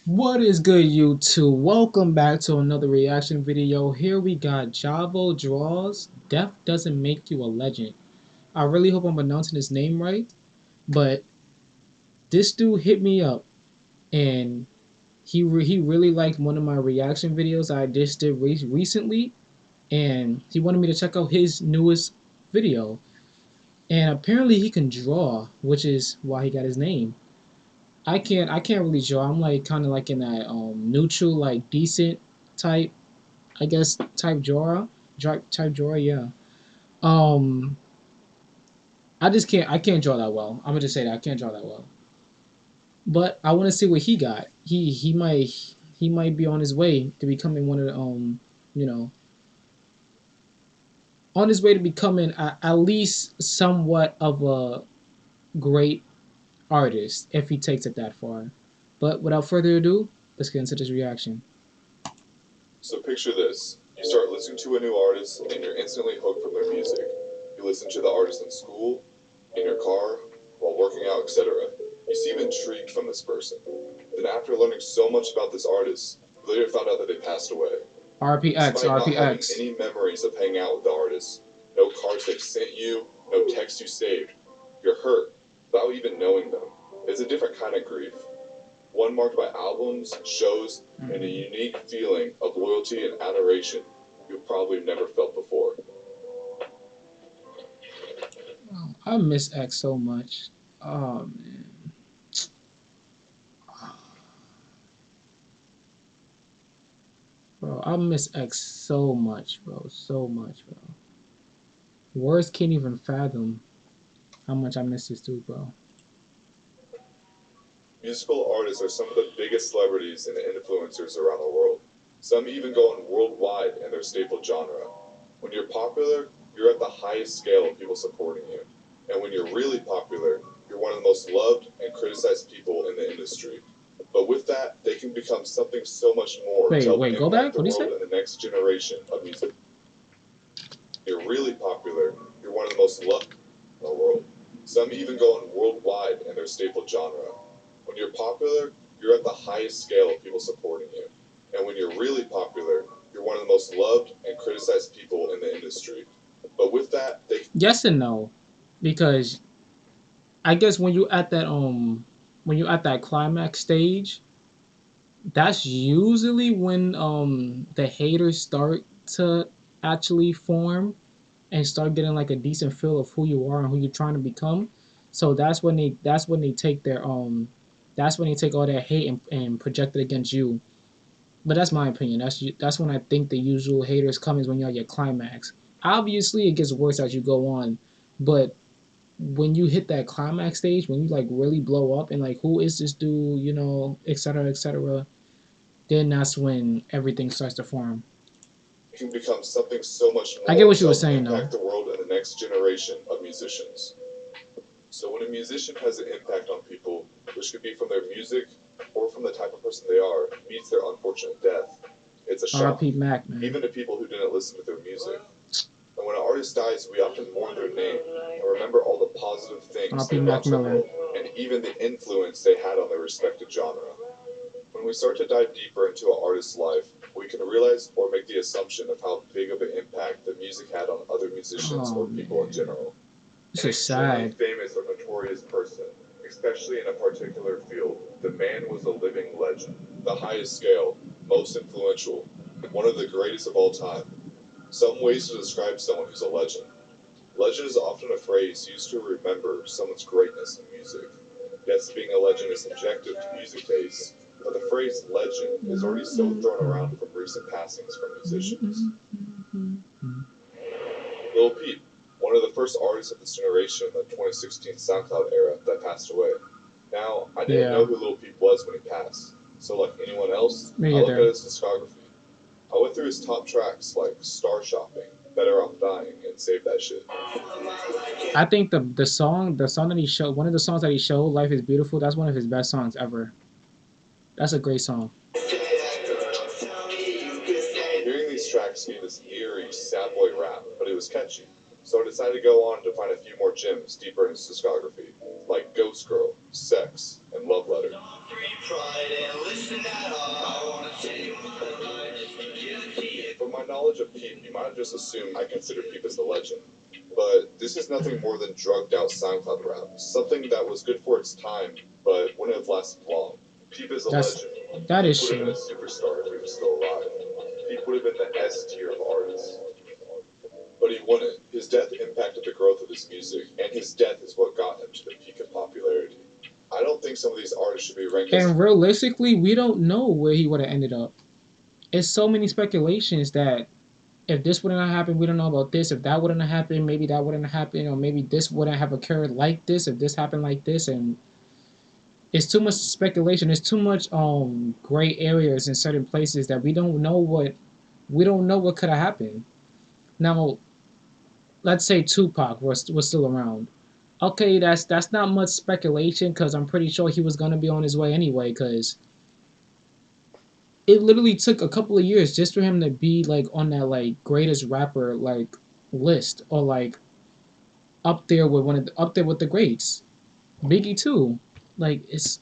What is good, YouTube? Welcome back to another reaction video. Here we got JivoDraws. Death doesn't make you a legend. I really hope I'm pronouncing his name right, but this dude hit me up and he really liked one of my reaction videos I just did recently, and he wanted me to check out his newest video. And apparently he can draw, which is why he got his name. I can't really draw. I'm like kind of like in that neutral, like decent type, I guess, type drawer, yeah. Um, I can't draw that well. I'm gonna just say that I can't draw that well. But I want to see what he got. He might be on his way to becoming one of the you know, on his way to becoming at least somewhat of a great artist if he takes it that far. But without further ado, let's get into this reaction. So picture this. You start listening to a new artist and you're instantly hooked from their music. You listen to the artist in school, in your car, while working out, etc. You seem intrigued from this person. Then after learning so much about this artist, you later found out that they passed away. RPX, Despite not having RPX. any memories of hanging out with the artist, no cards they've sent you, no texts you saved, you're hurt without even knowing them. It's a different kind of grief. One marked by albums, shows, and a unique feeling of loyalty and adoration you've probably never felt before. Oh, I miss X so much. Oh man. Bro, I miss X so much, bro. So much, bro. Words can't even fathom how much I miss this dude, bro. Musical artists are some of the biggest celebrities and influencers around the world. Some even going worldwide in their staple genre. When you're popular, you're at the highest scale of people supporting you. And when you're really popular, you're one of the most loved and criticized people in the industry. But with that, they can become something so much more to help Wait, go impact back? the What do you say? world and the next generation of music. You're really popular, you're one of the most loved in the world. Some even going worldwide in their staple genre. When you're popular, you're at the highest scale of people supporting you. And when you're really popular, you're one of the most loved and criticized people in the industry. But with that, they Yes and no. Because I guess when you at that climax stage, that's usually when the haters start to actually form and start getting like a decent feel of who you are and who you're trying to become. So that's when they take their that's when they take all that hate and project it against you. But that's my opinion. That's when I think the usual haters come is when you're at your climax. Obviously, it gets worse as you go on, but when you hit that climax stage, when you like really blow up and like who is this dude, etc., etc., then that's when everything starts to form. can become something so much I get more what to you were help saying though. impact the world and the next generation of musicians. So when a musician has an impact on people, which could be from their music or from the type of person they are, meets their unfortunate death, it's a shock, R.P. Mac, man. even to people who didn't listen to their music. And when an artist dies, we often mourn their name and remember all the positive things R.P. they brought Mac to the Miller. world, and even the influence they had on their respective genre. When we start to dive deeper into an artist's life, we can realize or make the assumption of how big of an impact the music had on other musicians or people in general. This An is extremely sad. famous or notorious person, especially in a particular field, the man was a living legend. The highest scale, most influential, one of the greatest of all time. Some ways to describe someone who's a legend. Legend is often a phrase used to remember someone's greatness in music. Yes, being a legend is subjective to music taste, but the phrase legend is already so thrown around from recent passings from musicians. Lil Peep, one of the first artists of this generation in the 2016 SoundCloud era that passed away. Now, I didn't know who Lil Peep was when he passed, so like anyone else, I looked at his discography. I went through his top tracks like Star Shopping, Better Off Dying, and Save That Shit. I think the song that he showed, one of the songs that he showed, Life is Beautiful, that's one of his best songs ever. That's a great song. Hearing these tracks gave this eerie, sad boy rap, but it was catchy. So I decided to go on to find a few more gems deeper in his discography, like Ghost Girl, Sex, and Love Letter. From my knowledge of Peep, you might have just assumed I consider Peep as the legend. But this is nothing more than drugged out SoundCloud rap, something that was good for its time, but wouldn't have lasted long. Peep is a That's legend. that is Peep would have been true. a superstar if he was still alive. Peep would have been the S tier of artists. But he wouldn't. His death impacted the growth of his music, and his death is what got him to the peak of popularity. I don't think some of these artists should be ranked as. And realistically, we don't know where he would have ended up. It's so many speculations that if this wouldn't have happened, we don't know about this. If that wouldn't have happened, maybe that wouldn't have happened, or maybe this wouldn't have occurred like this if this happened like this. And it's too much speculation. There's too much gray areas in certain places that we don't know what could have happened. Now, let's say Tupac was still around. Okay, that's not much speculation because I'm pretty sure he was gonna be on his way anyway. Because it literally took a couple of years just for him to be like on that like greatest rapper like list or like up there with the greats. Biggie too. Like it's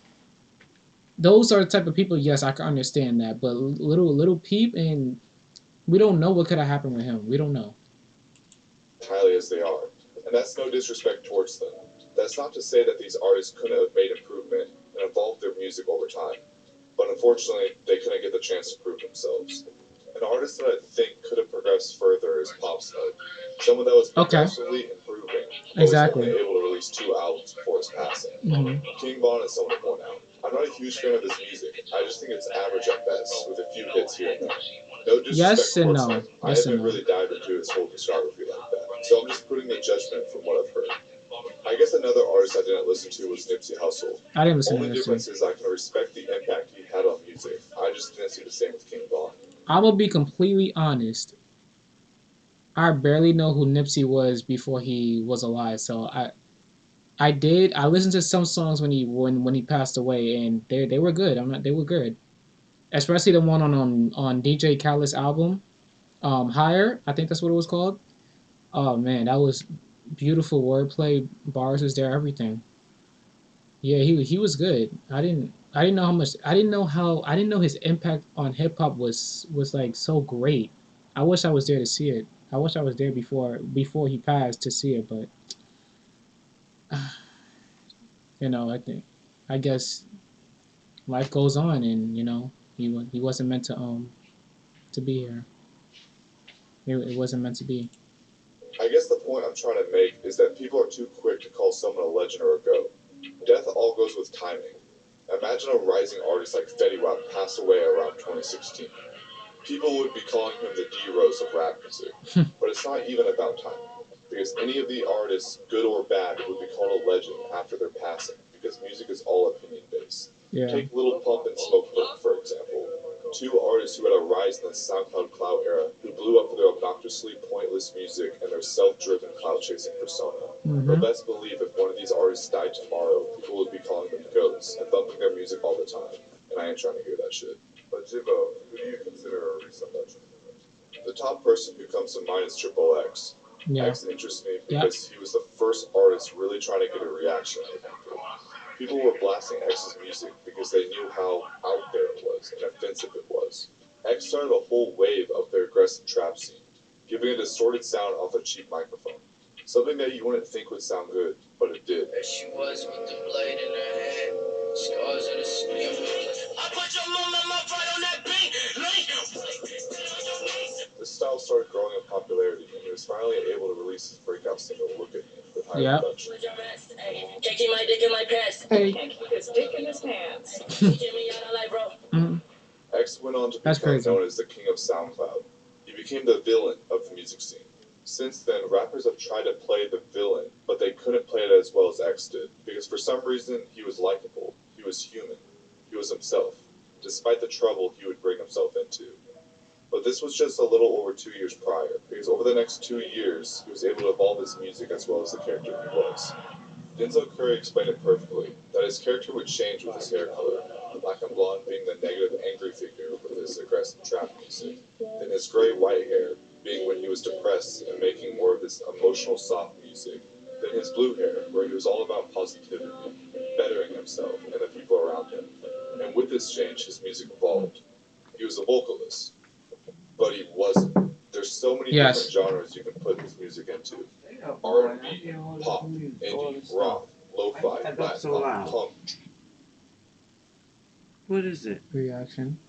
those are the type of people. Yes, I can understand that, but little Peep and we don't know what could have happened with him. We don't know. Highly as they are. And that's no disrespect towards them. That's not to say that these artists couldn't have made improvement and evolved their music over time. But unfortunately, they couldn't get the chance to prove themselves. An artist that I think could have progressed further is Pop Smoke. Someone that was Okay. progressively improving, but was only Exactly. able to release 2 albums before his passing. King Von is someone to point out. I'm not a huge fan of his music. I just think it's average at best, with a few hits here and there. No disrespect Yes and towards no. him. I Yes and haven't no. really dived into his whole discography like that. So I'm just putting the judgment from what I've heard. I guess another artist I didn't listen to was Nipsey Hussle. I didn't listen to Only this. difference is I can respect the impact he had on music. I just didn't see the same with King Von. I'm gonna be completely honest. I barely know who Nipsey was before he was alive. So I listened to some songs when he passed away, and they were good. They were good, especially the one on DJ Khaled's album, Higher. I think that's what it was called. Oh man, that was beautiful wordplay. Bars was there, everything. Yeah, he was good. I didn't know how much I didn't know his impact on hip hop was like so great. I wish I was there to see it. I wish I was there before he passed to see it, but I guess life goes on, and he wasn't meant to be here. It wasn't meant to be. I guess the point I'm trying to make is that people are too quick to call someone a legend or a goat. Death all goes with timing. Imagine a rising artist like Fetty Wap passed away around 2016. People would be calling him the D Rose of rap music. But it's not even about timing. Because any of the artists, good or bad, would be called a legend after their passing, because music is all opinion based. Yeah. Take Lil Pump and Smoke, for example. 2 artists who had a rise in the SoundCloud clout era, who blew up for their obnoxiously pointless music and their self-driven clout-chasing persona. But best believe if one of these artists died tomorrow, people would be calling them goats and thumping their music all the time. And I ain't trying to hear that shit. But Jivo, who do you consider a recent legend? The top person who comes to mind is Triple X. Yeah. X interests me because he was the first artist really trying to get a reaction out of people. People were blasting X's music because they knew how out there it was and offensive it was. X started a whole wave of the aggressive trap scene, giving a distorted sound off a cheap microphone. Something that you wouldn't think would sound good, but it did. There she was with the blade in her hand, scars on the skin. I put your mama right on that beat, this style started growing in popularity, and he was finally able to release his breakout single "Look at Me" with higher production. Can't keep my dick in my pants. Hey. Can't keep his dick in his pants. Get me out of life, bro. X went on to become known as the king of SoundCloud. He became the villain of the music scene. Since then, rappers have tried to play the villain, but they couldn't play it as well as X did, because for some reason, he was likable, he was human, he was himself, despite the trouble he would bring himself into. But this was just a little over 2 years prior, because over the next 2 years, he was able to evolve his music as well as the character he was. Denzel Curry explained it perfectly, that his character would change with his hair color, black and blonde being the negative, angry figure with his aggressive trap music, then his gray-white hair being when he was depressed and making more of this emotional, soft music, then his blue hair, where he was all about positivity, bettering himself and the people around him. And with this change, his music evolved. He was a vocalist, but he wasn't. There's so many different genres you can put his music into. R&B, pop, indie, rock, lo-fi, Latin pop, punk. What is it? Reaction.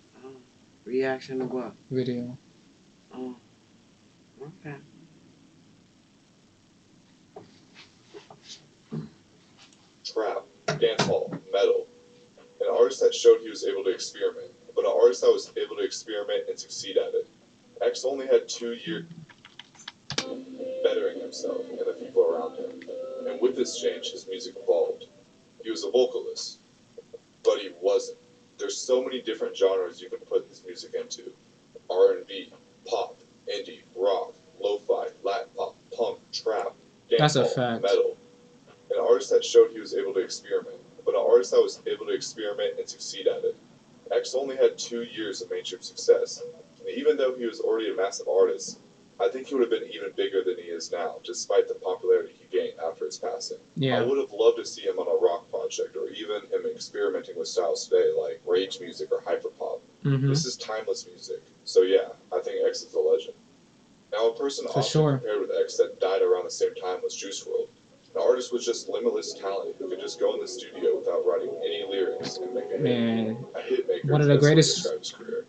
Reaction to what? Video. Oh. Okay. Trap, dancehall, metal. An artist that showed he was able to experiment, but an artist that was able to experiment and succeed at it. X only had 2 years bettering himself and the people around him. And with this change, his music evolved. He was a vocalist, but he wasn't. There's so many different genres you can put his music into. R&B, pop, indie, rock, lo-fi, Latin pop, punk, trap, That's a dancehall, fact. metal. An artist that showed he was able to experiment, but an artist that was able to experiment and succeed at it. X only had 2 years of mainstream success, and even though he was already a massive artist, I think he would have been even bigger than he is now, despite the popularity he gained after his passing. Yeah. I would have loved to see him on a rock project, or even him experimenting with styles today, like rage music or hyperpop. Mm-hmm. This is timeless music, so yeah, I think X is a legend. Now, a person For often sure. compared with X that died around the same time was Juice WRLD. An artist with just limitless talent who could just go in the studio without writing any lyrics and make a hit. Man, A hit maker one of is the best way to greatest- describe his career.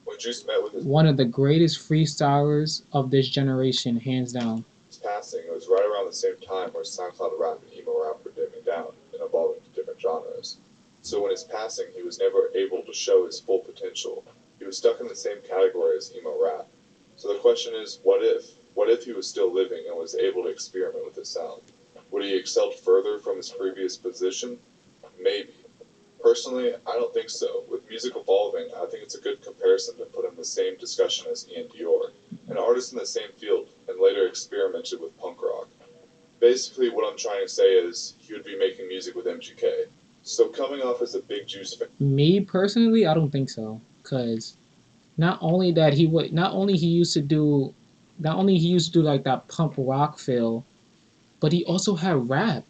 When Juice met with his one of the greatest freestylers of this generation, hands down. passing, it was right around the same time where SoundCloud rap and emo rap were dimming down and evolving to different genres. So when his passing, he was never able to show his full potential. He was stuck in the same category as emo rap. So the question is, what if? What if he was still living and was able to experiment with his sound? Would he excelled further from his previous position? Maybe. Personally, I don't think so. With music evolving, I think it's a good comparison to put in the same discussion as Ian Dior, an artist in the same field, and later experimented with punk rock. Basically, what I'm trying to say is, he would be making music with MGK. So coming off as a big Juice fan, Me personally, I don't think so, cause not only he used to do like that punk rock feel, but he also had rap.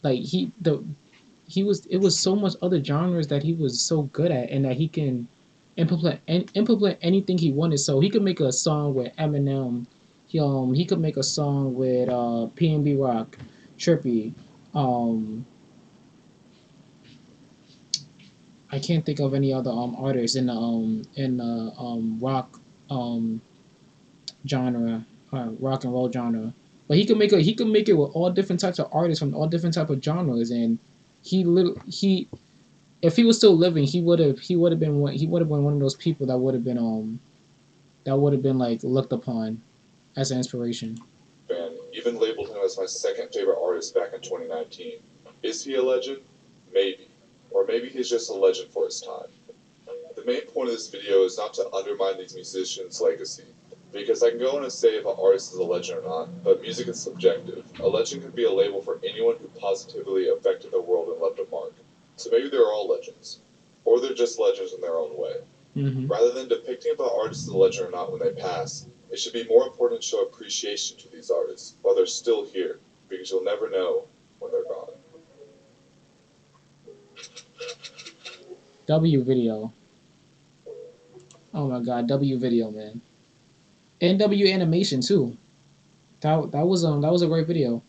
Like it was so much other genres that he was so good at, and that he can implement anything he wanted. So he could make a song with Eminem. He could make a song with P&B Rock, Trippy. I can't think of any other artists in the rock genre, rock and roll genre. But he could make it with all different types of artists from all different type of genres, and he if he was still living, he would have been one of those people that would have been like looked upon as an inspiration. fan even labeled him as my second favorite artist back in 2019. Is he a legend? Maybe. Or maybe he's just a legend for his time. The main point of this video is not to undermine these musicians' legacy, because I can go on and say if an artist is a legend or not, but music is subjective. A legend could be a label for anyone who positively affected the world and left a mark. So maybe they're all legends. Or they're just legends in their own way. Mm-hmm. Rather than depicting if an artist is a legend or not when they pass, it should be more important to show appreciation to these artists while they're still here, because you'll never know when they're gone. W video. Oh my god, W video, man. And W animation too. That was a great video.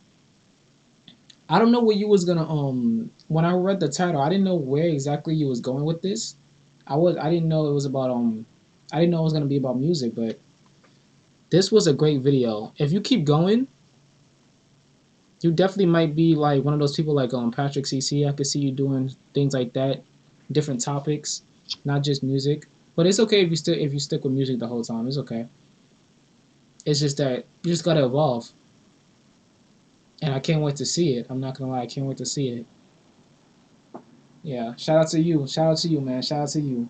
I don't know where you was gonna when I read the title, I didn't know where exactly you was going with this. I didn't know it was about I didn't know it was gonna be about music, but this was a great video. If you keep going, you definitely might be like one of those people like Patrick CC. I could see you doing things like that, different topics, not just music. But it's okay if you stick with music the whole time. It's okay. It's just that you just gotta evolve. And I can't wait to see it. I'm not gonna lie, I can't wait to see it. Yeah, shout out to you. Shout out to you, man. Shout out to you.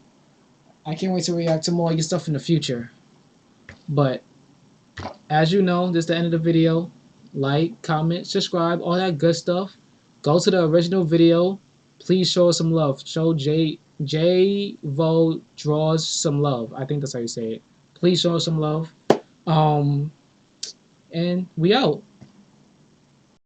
I can't wait to react to more of your stuff in the future. But as you know, this is the end of the video. Like, comment, subscribe, all that good stuff. Go to the original video. Please show us some love. Show JivoDraws some love. I think that's how you say it. Please show us some love. And we out.